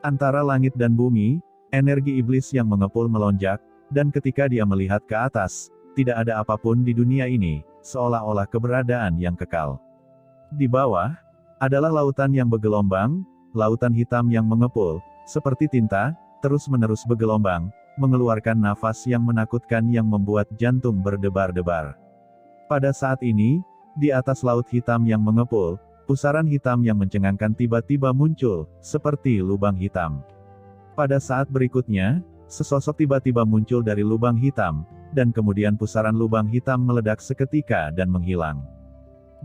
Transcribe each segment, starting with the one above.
Antara langit dan bumi, energi iblis yang mengepul melonjak, dan ketika dia melihat ke atas, tidak ada apapun di dunia ini, seolah-olah keberadaan yang kekal. Di bawah, adalah lautan yang bergelombang, lautan hitam yang mengepul, seperti tinta, terus-menerus bergelombang, mengeluarkan nafas yang menakutkan yang membuat jantung berdebar-debar. Pada saat ini, di atas laut hitam yang mengepul, pusaran hitam yang mencengangkan tiba-tiba muncul, seperti lubang hitam. Pada saat berikutnya, sesosok tiba-tiba muncul dari lubang hitam, dan kemudian pusaran lubang hitam meledak seketika dan menghilang.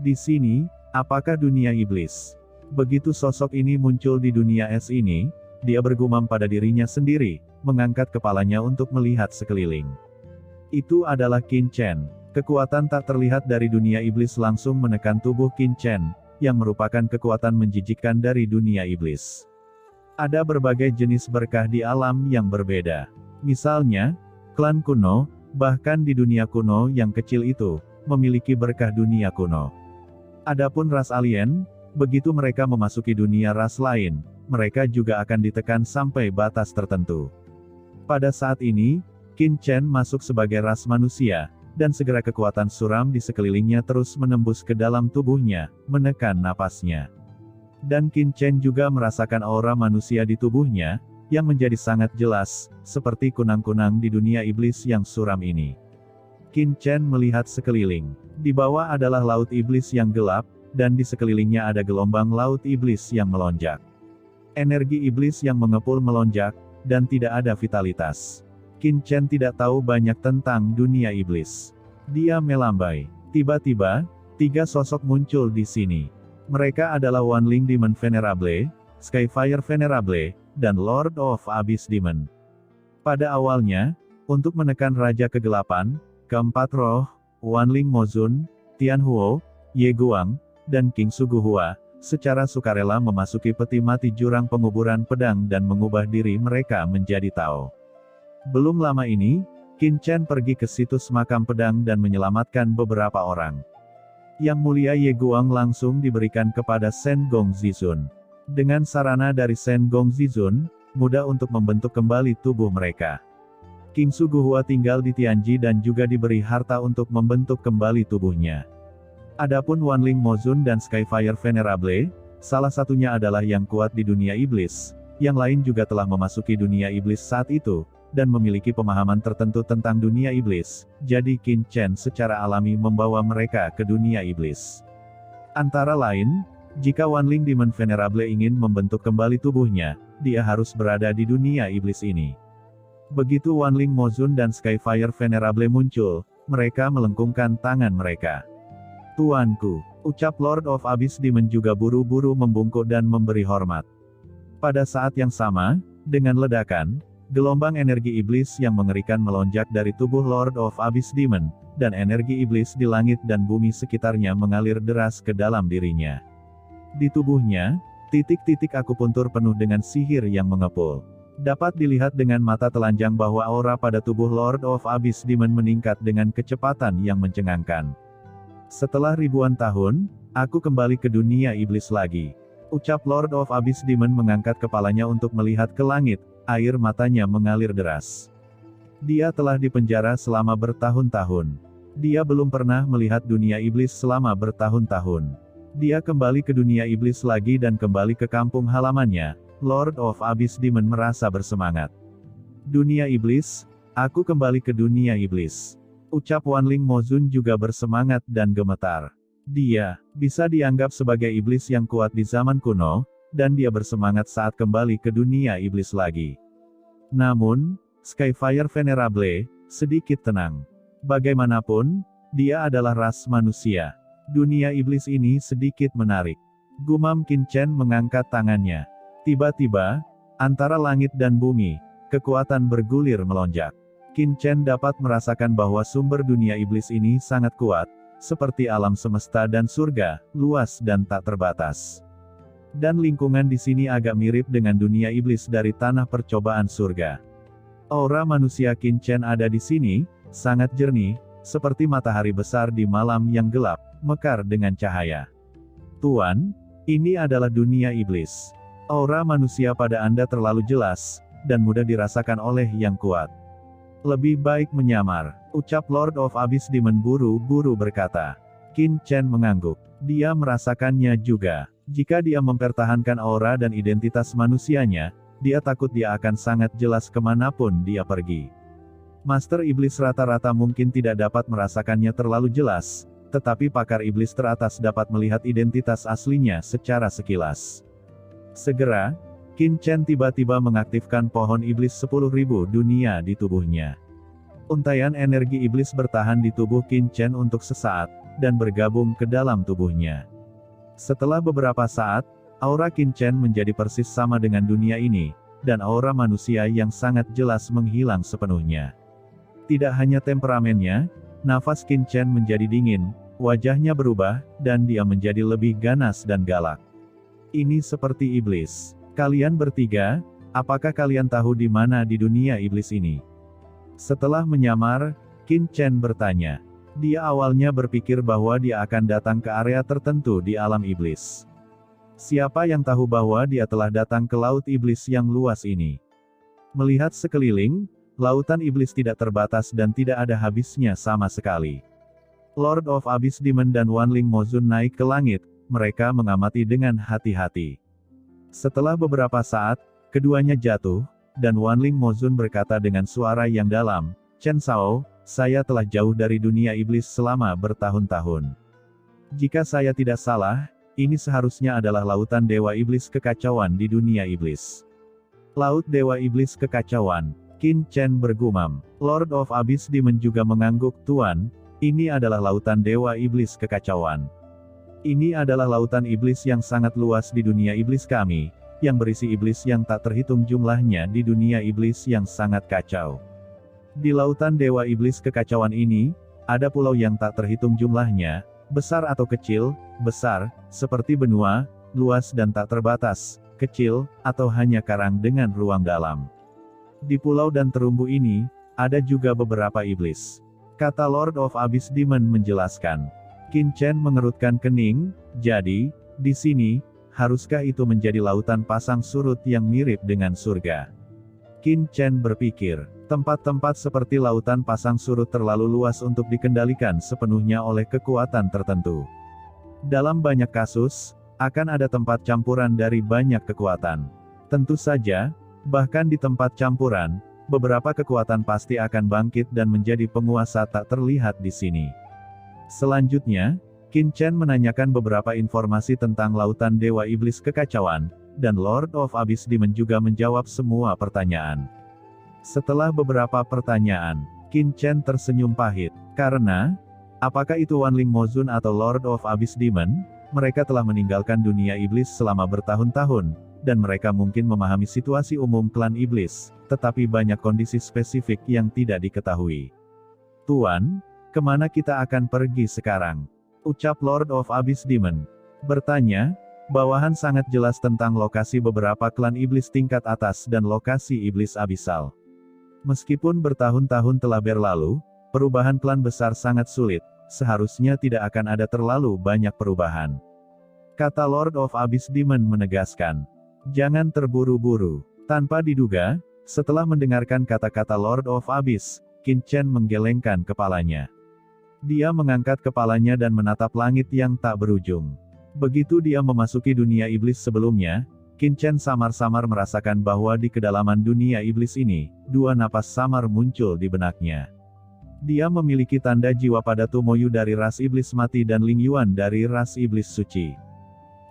Di sini, apakah dunia iblis? Begitu sosok ini muncul di dunia es ini, dia bergumam pada dirinya sendiri, mengangkat kepalanya untuk melihat sekeliling. Itu adalah Qin Chen. Kekuatan tak terlihat dari dunia iblis langsung menekan tubuh Qin Chen, yang merupakan kekuatan menjijikkan dari dunia iblis. Ada berbagai jenis berkah di alam yang berbeda. Misalnya, klan kuno, bahkan di dunia kuno yang kecil itu, memiliki berkah dunia kuno. Adapun ras alien, begitu mereka memasuki dunia ras lain, mereka juga akan ditekan sampai batas tertentu. Pada saat ini, Qin Chen masuk sebagai ras manusia, dan segera kekuatan suram di sekelilingnya terus menembus ke dalam tubuhnya, menekan napasnya. Dan Qin Chen juga merasakan aura manusia di tubuhnya, yang menjadi sangat jelas, seperti kunang-kunang di dunia iblis yang suram ini. Qin Chen melihat sekeliling. Di bawah adalah laut iblis yang gelap, dan di sekelilingnya ada gelombang laut iblis yang melonjak. Energi iblis yang mengepul melonjak, dan tidak ada vitalitas. Qin Chen tidak tahu banyak tentang dunia iblis. Dia melambai. Tiba-tiba, 3 sosok muncul di sini. Mereka adalah Wanling Demon Venerable, Skyfire Venerable, dan Lord of Abyss Demon. Pada awalnya, untuk menekan Raja Kegelapan, keempat roh, Wanling Mozun, Tianhuo, Ye Guang, dan King Suguhua, secara sukarela memasuki peti mati jurang penguburan pedang dan mengubah diri mereka menjadi Tao. Belum lama ini, Qin Chen pergi ke situs makam pedang dan menyelamatkan beberapa orang. Yang Mulia Ye Guang langsung diberikan kepada Shen Gong Zizun. Dengan sarana dari Shen Gong Zizun, mudah untuk membentuk kembali tubuh mereka. King Suguhua tinggal di Tianji dan juga diberi harta untuk membentuk kembali tubuhnya. Adapun Wanling Mozun dan Skyfire Venerable, salah satunya adalah yang kuat di dunia iblis, yang lain juga telah memasuki dunia iblis saat itu, dan memiliki pemahaman tertentu tentang dunia iblis, jadi Qin Chen secara alami membawa mereka ke dunia iblis. Antara lain, jika Wanling Demon Venerable ingin membentuk kembali tubuhnya, dia harus berada di dunia iblis ini. Begitu Wanling Mozun dan Skyfire Venerable muncul, mereka melengkungkan tangan mereka. "Tuanku," ucap Lord of Abyss Demon juga buru-buru membungkuk dan memberi hormat. Pada saat yang sama, dengan ledakan, gelombang energi iblis yang mengerikan melonjak dari tubuh Lord of Abyss Demon, dan energi iblis di langit dan bumi sekitarnya mengalir deras ke dalam dirinya. Di tubuhnya, titik-titik akupuntur penuh dengan sihir yang mengepul. Dapat dilihat dengan mata telanjang bahwa aura pada tubuh Lord of Abyss Demon meningkat dengan kecepatan yang mencengangkan. "Setelah ribuan tahun, aku kembali ke dunia iblis lagi," ucap Lord of Abyss Demon mengangkat kepalanya untuk melihat ke langit. Air matanya mengalir deras. Dia telah dipenjara selama bertahun-tahun. Dia belum pernah melihat dunia iblis selama bertahun-tahun. Dia kembali ke dunia iblis lagi dan kembali ke kampung halamannya. Lord of Abyss Demon merasa bersemangat. "Dunia iblis, aku kembali ke dunia iblis," ucap Wanling Mozun juga bersemangat dan gemetar. Dia bisa dianggap sebagai iblis yang kuat di zaman kuno, dan dia bersemangat saat kembali ke dunia iblis lagi. Namun, Skyfire Venerable sedikit tenang. Bagaimanapun, dia adalah ras manusia. Dunia iblis ini sedikit menarik. Gumam Qin Chen mengangkat tangannya. Tiba-tiba, antara langit dan bumi, kekuatan bergulir melonjak. Qin Chen dapat merasakan bahwa sumber dunia iblis ini sangat kuat, seperti alam semesta dan surga, luas dan tak terbatas. Dan lingkungan di sini agak mirip dengan dunia iblis dari tanah percobaan surga. Aura manusia Qin Chen ada di sini, sangat jernih, seperti matahari besar di malam yang gelap, mekar dengan cahaya. "Tuan, ini adalah dunia iblis. Aura manusia pada Anda terlalu jelas, dan mudah dirasakan oleh yang kuat. Lebih baik menyamar, ucap Lord of Abyss Demon buru-buru berkata. Qin Chen mengangguk. Dia merasakannya juga. Jika dia mempertahankan aura dan identitas manusianya, dia takut dia akan sangat jelas kemanapun dia pergi. Master Iblis rata-rata mungkin tidak dapat merasakannya terlalu jelas, tetapi pakar iblis teratas dapat melihat identitas aslinya secara sekilas. Segera, Qin Chen tiba-tiba mengaktifkan pohon iblis 10.000 dunia di tubuhnya. Untaian energi iblis bertahan di tubuh Qin Chen untuk sesaat, dan bergabung ke dalam tubuhnya. Setelah beberapa saat, aura Qin Chen menjadi persis sama dengan dunia ini, dan aura manusia yang sangat jelas menghilang sepenuhnya. Tidak hanya temperamennya, nafas Qin Chen menjadi dingin, wajahnya berubah, dan dia menjadi lebih ganas dan galak. Ini seperti iblis. Kalian bertiga, apakah kalian tahu di mana di dunia iblis ini? Setelah menyamar, Qin Chen bertanya. Dia awalnya berpikir bahwa dia akan datang ke area tertentu di alam iblis. Siapa yang tahu bahwa dia telah datang ke laut iblis yang luas ini? Melihat sekeliling, lautan iblis tidak terbatas dan tidak ada habisnya sama sekali. Lord of Abyss Demon dan Wanling Mozun naik ke langit, mereka mengamati dengan hati-hati. Setelah beberapa saat, keduanya jatuh, dan Wanling Mozun berkata dengan suara yang dalam, Chen Shao, saya telah jauh dari dunia iblis selama bertahun-tahun. Jika saya tidak salah, ini seharusnya adalah lautan Dewa Iblis Kekacauan di dunia iblis. Laut Dewa Iblis Kekacauan, Qin Chen bergumam. Lord of Abyss Demon juga mengangguk, Tuan, ini adalah lautan Dewa Iblis Kekacauan. Ini adalah lautan iblis yang sangat luas di dunia iblis kami, yang berisi iblis yang tak terhitung jumlahnya di dunia iblis yang sangat kacau. Di lautan Dewa Iblis Kekacauan ini, ada pulau yang tak terhitung jumlahnya, besar atau kecil, besar, seperti benua, luas dan tak terbatas, kecil, atau hanya karang dengan ruang dalam. Di pulau dan terumbu ini, ada juga beberapa iblis. Kata Lord of Abyss Demon menjelaskan. Qin Chen mengerutkan kening, jadi, di sini, haruskah itu menjadi lautan pasang surut yang mirip dengan surga? Qin Chen berpikir, tempat-tempat seperti lautan pasang surut terlalu luas untuk dikendalikan sepenuhnya oleh kekuatan tertentu. Dalam banyak kasus, akan ada tempat campuran dari banyak kekuatan. Tentu saja, bahkan di tempat campuran, beberapa kekuatan pasti akan bangkit dan menjadi penguasa tak terlihat di sini. Selanjutnya, Qin Chen menanyakan beberapa informasi tentang lautan Dewa Iblis Kekacauan, dan Lord of Abyss Demon juga menjawab semua pertanyaan. Setelah beberapa pertanyaan, Qin Chen tersenyum pahit, karena, apakah itu Wanling Mozun atau Lord of Abyss Demon, mereka telah meninggalkan dunia iblis selama bertahun-tahun, dan mereka mungkin memahami situasi umum klan iblis, tetapi banyak kondisi spesifik yang tidak diketahui. Tuan, kemana kita akan pergi sekarang? Ucap Lord of Abyss Demon. Bertanya, bawahan sangat jelas tentang lokasi beberapa klan iblis tingkat atas dan lokasi iblis abisal. Meskipun bertahun-tahun telah berlalu, perubahan klan besar sangat sulit, seharusnya tidak akan ada terlalu banyak perubahan. Kata Lord of Abyss Demon menegaskan. Jangan terburu-buru. Tanpa diduga, setelah mendengarkan kata-kata Lord of Abyss, Qin Chen menggelengkan kepalanya. Dia mengangkat kepalanya dan menatap langit yang tak berujung. Begitu dia memasuki dunia iblis sebelumnya, Qin Chen samar-samar merasakan bahwa di kedalaman dunia iblis ini, dua napas samar muncul di benaknya. Dia memiliki tanda jiwa pada Tumoyu dari ras iblis mati dan Ling Yuan dari ras iblis suci.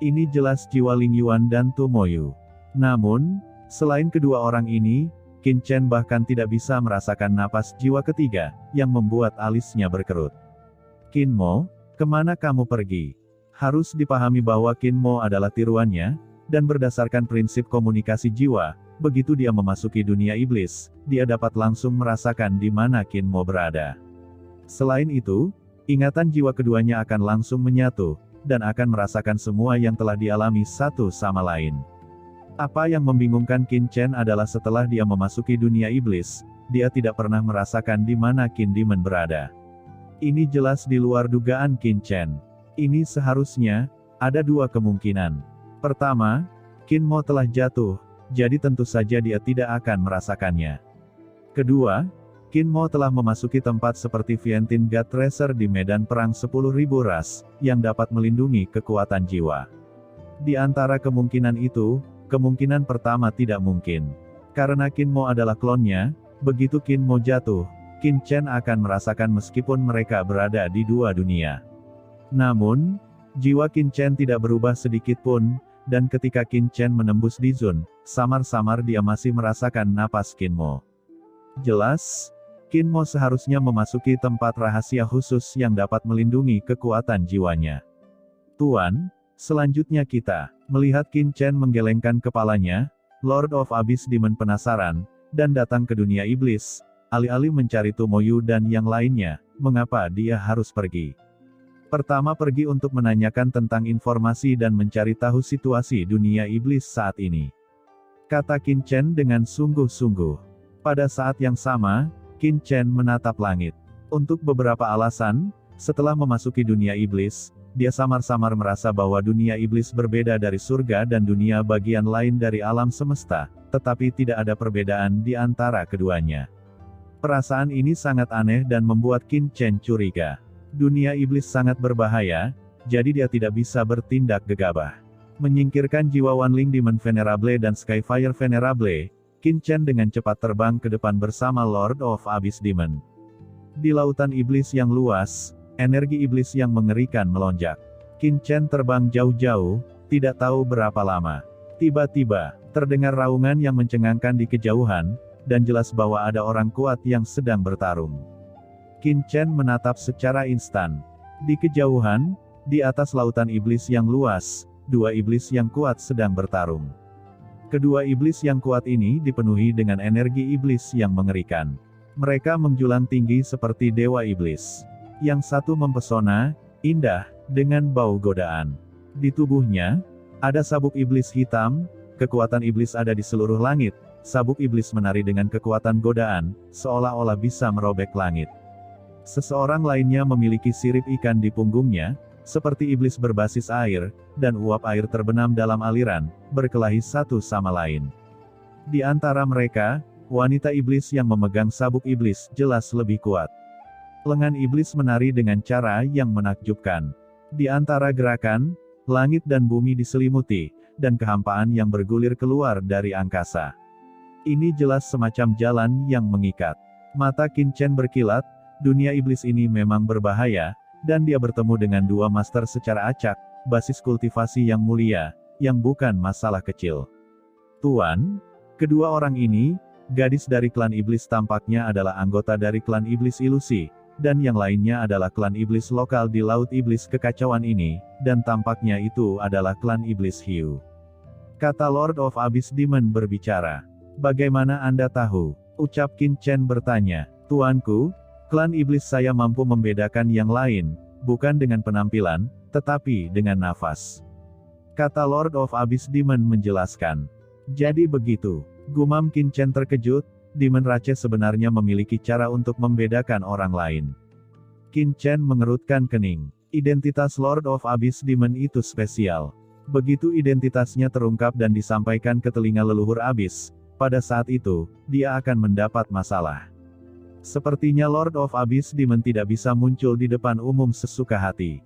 Ini jelas jiwa Ling Yuan dan Tumoyu. Namun, selain kedua orang ini, Qin Chen bahkan tidak bisa merasakan napas jiwa ketiga, yang membuat alisnya berkerut. Qin Mo, kemana kamu pergi? Harus dipahami bahwa Qin Mo adalah tiruannya, dan berdasarkan prinsip komunikasi jiwa, begitu dia memasuki dunia iblis, dia dapat langsung merasakan di mana Qin Mo berada. Selain itu, ingatan jiwa keduanya akan langsung menyatu, dan akan merasakan semua yang telah dialami satu sama lain. Apa yang membingungkan Qin Chen adalah setelah dia memasuki dunia iblis, dia tidak pernah merasakan di mana Qin Demon berada. Ini jelas di luar dugaan Qin Chen. Ini seharusnya, ada dua kemungkinan. Pertama, Qin Mo telah jatuh, jadi tentu saja dia tidak akan merasakannya. Kedua, Qin Mo telah memasuki tempat seperti Vientiane God Tracer di medan perang 10.000 ras, yang dapat melindungi kekuatan jiwa. Di antara kemungkinan itu, kemungkinan pertama tidak mungkin. Karena Qin Mo adalah klonnya, begitu Qin Mo jatuh, Qin Chen akan merasakan meskipun mereka berada di dua dunia. Namun, jiwa Qin Chen tidak berubah sedikit pun, dan ketika Qin Chen menembus di zone, samar-samar dia masih merasakan napas Qin Mo. Jelas, Qin Mo seharusnya memasuki tempat rahasia khusus yang dapat melindungi kekuatan jiwanya. Tuan, selanjutnya kita melihat Qin Chen menggelengkan kepalanya. Lord of Abyss Demon penasaran, dan datang ke dunia iblis, alih-alih mencari Tomoyu dan yang lainnya. Mengapa dia harus pergi? Pertama, pergi untuk menanyakan tentang informasi dan mencari tahu situasi dunia iblis saat ini, kata Qin Chen dengan sungguh-sungguh. Pada saat yang sama, Qin Chen menatap langit. Untuk beberapa alasan, setelah memasuki dunia iblis, dia samar-samar merasa bahwa dunia iblis berbeda dari surga dan dunia bagian lain dari alam semesta, tetapi tidak ada perbedaan di antara keduanya. Perasaan ini sangat aneh dan membuat Qin Chen curiga. Dunia iblis sangat berbahaya, jadi dia tidak bisa bertindak gegabah. Menyingkirkan jiwa Wanling Demon Venerable dan Skyfire Venerable, Qin Chen dengan cepat terbang ke depan bersama Lord of Abyss Demon. Di lautan iblis yang luas, energi iblis yang mengerikan melonjak. Qin Chen terbang jauh-jauh, tidak tahu berapa lama. Tiba-tiba, terdengar raungan yang mencengangkan di kejauhan, dan jelas bahwa ada orang kuat yang sedang bertarung. Qin Chen menatap secara instan. Di kejauhan, di atas lautan iblis yang luas, dua iblis yang kuat sedang bertarung. Kedua iblis yang kuat ini dipenuhi dengan energi iblis yang mengerikan. Mereka menjulang tinggi seperti dewa iblis. Yang satu mempesona, indah, dengan bau godaan. Di tubuhnya, ada sabuk iblis hitam, kekuatan iblis ada di seluruh langit, sabuk iblis menari dengan kekuatan godaan, seolah-olah bisa merobek langit. Seseorang lainnya memiliki sirip ikan di punggungnya, seperti iblis berbasis air, dan uap air terbenam dalam aliran, berkelahi satu sama lain. Di antara mereka, wanita iblis yang memegang sabuk iblis jelas lebih kuat. Lengan iblis menari dengan cara yang menakjubkan. Di antara gerakan, langit dan bumi diselimuti, dan kehampaan yang bergulir keluar dari angkasa. Ini jelas semacam jalan yang mengikat. Mata Qin Chen berkilat, dunia iblis ini memang berbahaya, dan dia bertemu dengan dua master secara acak, basis kultivasi yang mulia, yang bukan masalah kecil. Tuan, kedua orang ini, gadis dari klan iblis tampaknya adalah anggota dari klan iblis ilusi, dan yang lainnya adalah klan iblis lokal di laut iblis kekacauan ini, dan tampaknya itu adalah klan iblis hiu. Kata Lord of Abyss Demon berbicara. Bagaimana Anda tahu? Ucap Qin Chen bertanya. Tuanku, klan iblis saya mampu membedakan yang lain, bukan dengan penampilan, tetapi dengan nafas. Kata Lord of Abyss Demon menjelaskan. Jadi begitu, gumam Qin Chen terkejut, Demon Rache sebenarnya memiliki cara untuk membedakan orang lain. Qin Chen mengerutkan kening. Identitas Lord of Abyss Demon itu spesial. Begitu identitasnya terungkap dan disampaikan ke telinga leluhur Abyss, pada saat itu, dia akan mendapat masalah. Sepertinya Lord of Abyss Demon tidak bisa muncul di depan umum sesuka hati.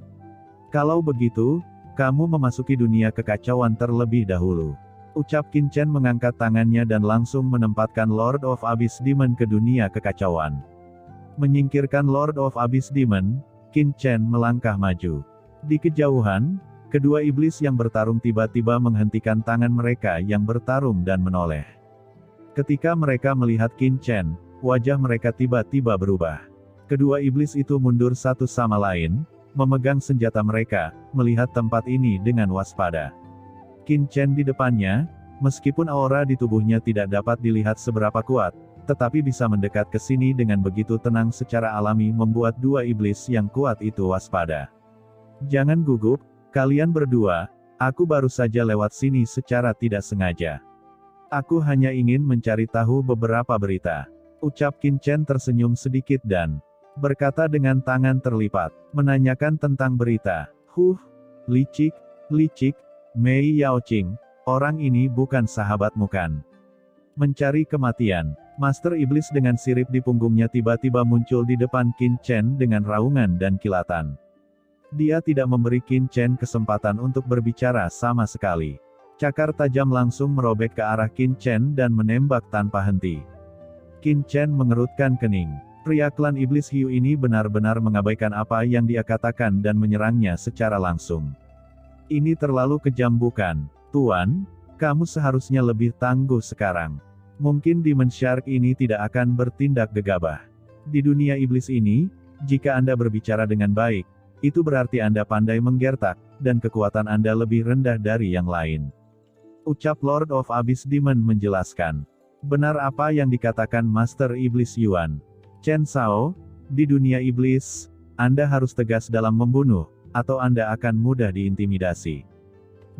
Kalau begitu, kamu memasuki dunia kekacauan terlebih dahulu. Ucap Qin Chen mengangkat tangannya dan langsung menempatkan Lord of Abyss Demon ke dunia kekacauan. Menyingkirkan Lord of Abyss Demon, Qin Chen melangkah maju. Di kejauhan, kedua iblis yang bertarung tiba-tiba menghentikan tangan mereka yang bertarung dan menoleh. Ketika mereka melihat Qin Chen, wajah mereka tiba-tiba berubah. Kedua iblis itu mundur satu sama lain, memegang senjata mereka, melihat tempat ini dengan waspada. Qin Chen di depannya, meskipun aura di tubuhnya tidak dapat dilihat seberapa kuat, tetapi bisa mendekat ke sini dengan begitu tenang secara alami membuat dua iblis yang kuat itu waspada. Jangan gugup, kalian berdua, aku baru saja lewat sini secara tidak sengaja. Aku hanya ingin mencari tahu beberapa berita. Ucap Qin Chen tersenyum sedikit dan berkata dengan tangan terlipat, menanyakan tentang berita. Licik, Mei Yaoqing, Orang ini bukan sahabatmu kan? Mencari kematian. Master Iblis dengan sirip di punggungnya tiba-tiba muncul di depan Qin Chen dengan raungan dan kilatan. Dia tidak memberi Qin Chen kesempatan untuk berbicara sama sekali. Cakar tajam langsung merobek ke arah Qin Chen dan menembak tanpa henti. Qin Chen mengerutkan kening. Pria klan Iblis Hiu ini benar-benar mengabaikan apa yang dia katakan dan menyerangnya secara langsung. Ini terlalu kejam bukan? Tuan, kamu seharusnya lebih tangguh sekarang. Mungkin Demon Shark ini tidak akan bertindak gegabah. Di dunia iblis ini, jika Anda berbicara dengan baik, itu berarti Anda pandai menggertak, dan kekuatan Anda lebih rendah dari yang lain. Ucap Lord of Abyss Demon menjelaskan. Benar apa yang dikatakan Master Iblis Yuan. Chen Shao, di dunia iblis, Anda harus tegas dalam membunuh, atau Anda akan mudah diintimidasi.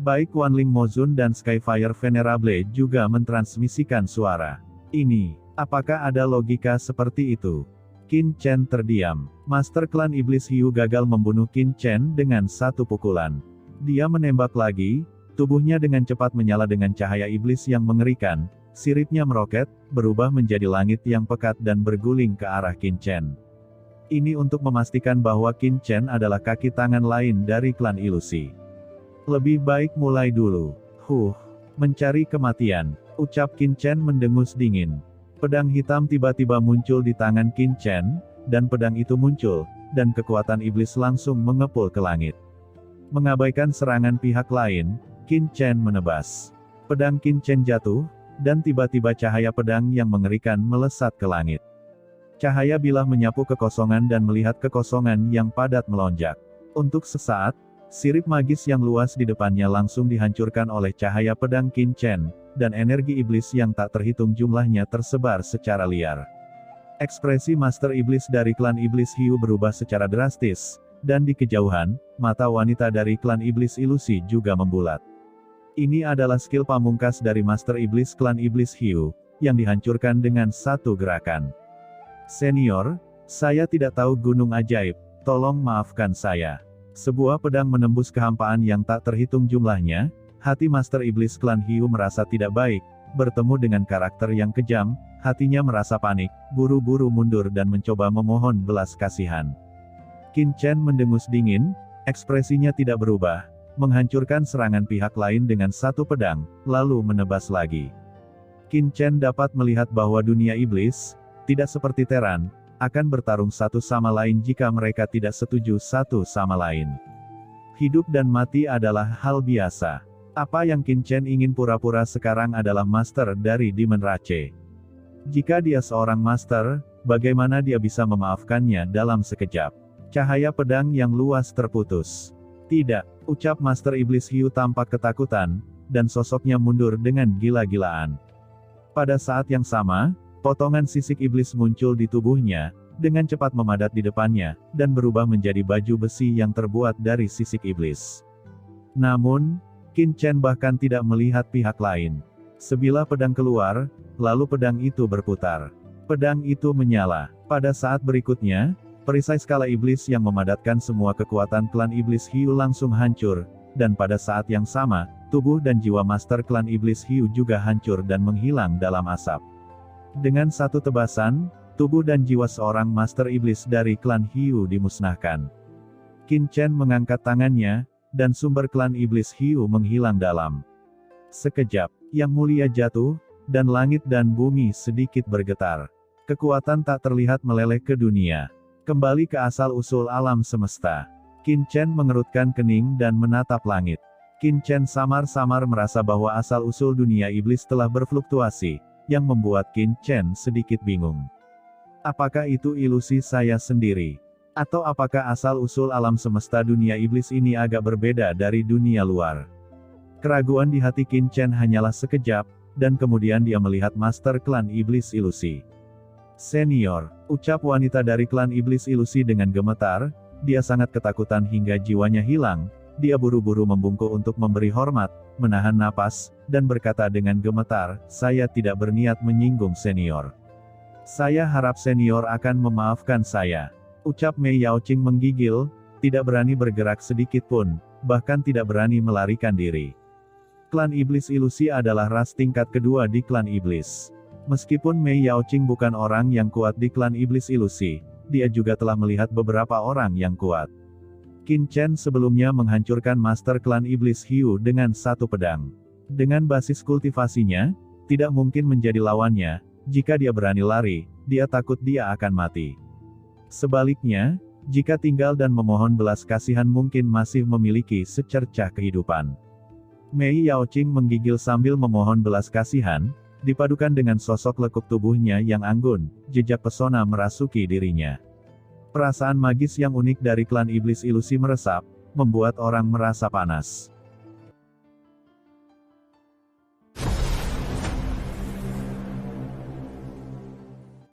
Baik Wanling Mozun dan Skyfire Venerable juga mentransmisikan suara. Ini, apakah ada logika seperti itu? Qin Chen terdiam. Master klan Iblis Hiu gagal membunuh Qin Chen dengan satu pukulan. Dia menembak lagi, tubuhnya dengan cepat menyala dengan cahaya iblis yang mengerikan, siripnya meroket, berubah menjadi langit yang pekat dan berguling ke arah Qin Chen. Ini untuk memastikan bahwa Qin Chen adalah kaki tangan lain dari klan ilusi. Lebih baik mulai dulu. Mencari kematian. Ucap Qin Chen mendengus dingin. Pedang hitam tiba-tiba muncul di tangan Qin Chen, dan pedang itu muncul, dan kekuatan iblis langsung mengepul ke langit. Mengabaikan serangan pihak lain, Qin Chen menebas. Pedang Qin Chen jatuh, dan tiba-tiba cahaya pedang yang mengerikan melesat ke langit. Cahaya bilah menyapu kekosongan dan melihat kekosongan yang padat melonjak. Untuk sesaat, sirip magis yang luas di depannya langsung dihancurkan oleh cahaya pedang Qin Chen, dan energi iblis yang tak terhitung jumlahnya tersebar secara liar. Ekspresi Master Iblis dari klan Iblis Hiu berubah secara drastis, dan di kejauhan, mata wanita dari klan Iblis Ilusi juga membulat. Ini adalah skill pamungkas dari Master Iblis klan Iblis Hiu, yang dihancurkan dengan satu gerakan. Senior, saya tidak tahu gunung ajaib, tolong maafkan saya. Sebuah pedang menembus kehampaan yang tak terhitung jumlahnya, hati Master Iblis klan Hiu merasa tidak baik, bertemu dengan karakter yang kejam, hatinya merasa panik, buru-buru mundur dan mencoba memohon belas kasihan. Qin Chen mendengus dingin, ekspresinya tidak berubah, menghancurkan serangan pihak lain dengan satu pedang, lalu menebas lagi. Qin Chen dapat melihat bahwa dunia iblis, tidak seperti Teran, akan bertarung satu sama lain jika mereka tidak setuju satu sama lain. Hidup dan mati adalah hal biasa. Apa yang Qin Chen ingin pura-pura sekarang adalah master dari Demon Rache. Jika dia seorang master, bagaimana dia bisa memaafkannya dalam sekejap? Cahaya pedang yang luas terputus. Tidak, ucap Master Iblis Hiu tampak ketakutan, dan sosoknya mundur dengan gila-gilaan. Pada saat yang sama, potongan sisik iblis muncul di tubuhnya, dengan cepat memadat di depannya, dan berubah menjadi baju besi yang terbuat dari sisik iblis. Namun, Qin Chen bahkan tidak melihat pihak lain. Sebilah pedang keluar, lalu pedang itu berputar. Pedang itu menyala. Pada saat berikutnya, perisai skala iblis yang memadatkan semua kekuatan klan Iblis Hiu langsung hancur, dan pada saat yang sama, tubuh dan jiwa master klan Iblis Hiu juga hancur dan menghilang dalam asap. Dengan satu tebasan, tubuh dan jiwa seorang master iblis dari klan Hiu dimusnahkan. Qin Chen mengangkat tangannya, dan sumber klan Iblis Hiu menghilang dalam sekejap. Yang Mulia jatuh, dan langit dan bumi sedikit bergetar. Kekuatan tak terlihat meleleh ke dunia. Kembali ke asal-usul alam semesta. Qin Chen mengerutkan kening dan menatap langit. Qin Chen samar-samar merasa bahwa asal-usul dunia iblis telah berfluktuasi, yang membuat Qin Chen sedikit bingung. Apakah itu ilusi saya sendiri? Atau apakah asal-usul alam semesta dunia iblis ini agak berbeda dari dunia luar? Keraguan di hati Qin Chen hanyalah sekejap, dan kemudian dia melihat master klan iblis ilusi. Senior, ucap wanita dari klan iblis ilusi dengan gemetar, dia sangat ketakutan hingga jiwanya hilang, dia buru-buru membungkuk untuk memberi hormat, menahan napas, dan berkata dengan gemetar, saya tidak berniat menyinggung senior. Saya harap senior akan memaafkan saya. Ucap Mei Yaoqing menggigil, tidak berani bergerak sedikit pun, bahkan tidak berani melarikan diri. Klan Iblis Ilusi adalah ras tingkat kedua di Klan Iblis. Meskipun Mei Yaoqing bukan orang yang kuat di Klan Iblis Ilusi, dia juga telah melihat beberapa orang yang kuat. Qin Chen sebelumnya menghancurkan Master Klan Iblis Hiu dengan satu pedang. Dengan basis kultivasinya, tidak mungkin menjadi lawannya. Jika dia berani lari, dia takut dia akan mati. Sebaliknya, jika tinggal dan memohon belas kasihan mungkin masih memiliki secercah kehidupan. Mei Yaoqing menggigil sambil memohon belas kasihan, dipadukan dengan sosok lekuk tubuhnya yang anggun, jejak pesona merasuki dirinya. Perasaan magis yang unik dari Klan Iblis Ilusi meresap, membuat orang merasa panas.